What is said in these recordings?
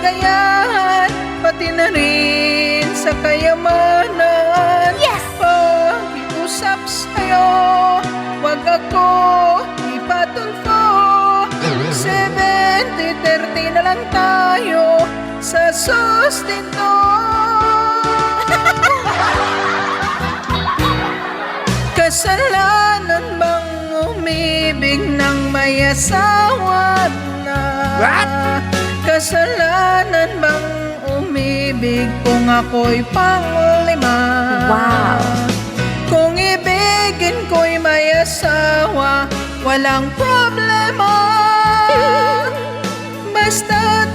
kaligayahan, pati na rin sa kayamanan. Yes! Pag-iusap sa'yo, wag ako ipatulfo. 70-30 na lang tayo sa sustento. Kasalanan bang umibig ng may asawa na? What? Kasalanan bang umibig kung ako'y panglima? Wow! Kung ibigin ko'y may asawa, walang problema. Basta't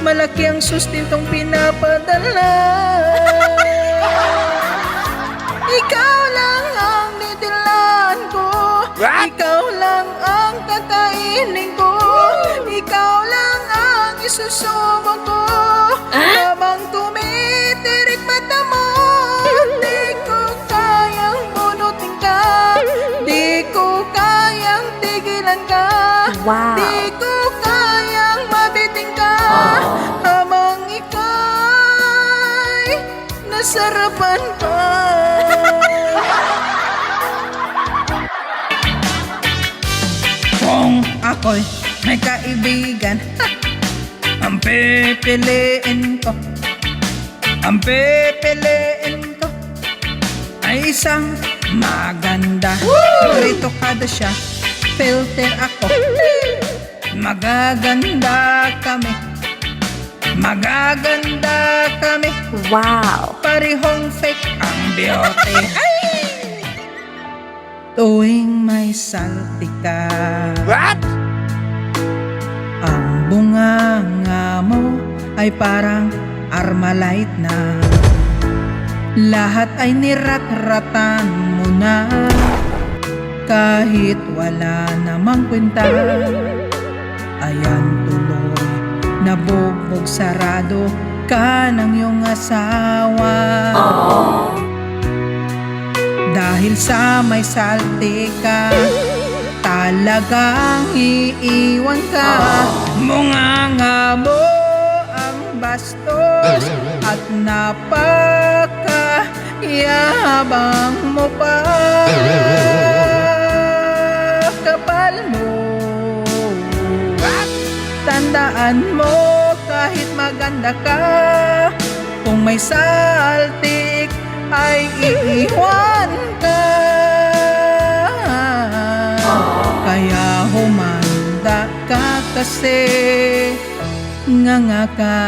malaki ang sustentong pinapadala. Ikaw lang ang didilaan ko. What? Ikaw lang ang kakainin ko. Ikaw lang ang isusubo ko. Habang tumitirik mata mo, di ko kayang bunutin ka. Di ko kayang tigilan ka. Wow! Di ko kayang mabiting ka. Habang ika'y nasarapan pa. Kung ako'y may kaibigan, ang pipiliin ko, ang pipiliin ko ay isang maganda. Retokada siya, filter ako. Magaganda kami, magaganda kami. Wow! Parehong fake ang beauty. Ay! Tuwing may salti ka, What? ang bunganga mo ay parang Armalite na. Lahat ay nirat-ratan mo na, kahit wala namang kwenta. Ayan tuloy, nabugbog sarado ka ng iyong asawa. Dahil sa may salti ka, talagang iiwan ka. Munganga mo ang bastos at napakayabang mo pa. Kapal mo, tandaan mo kahit maganda ka, kung may saltik ay iiwan ka. Kaya humanda ka kasi nganga ka.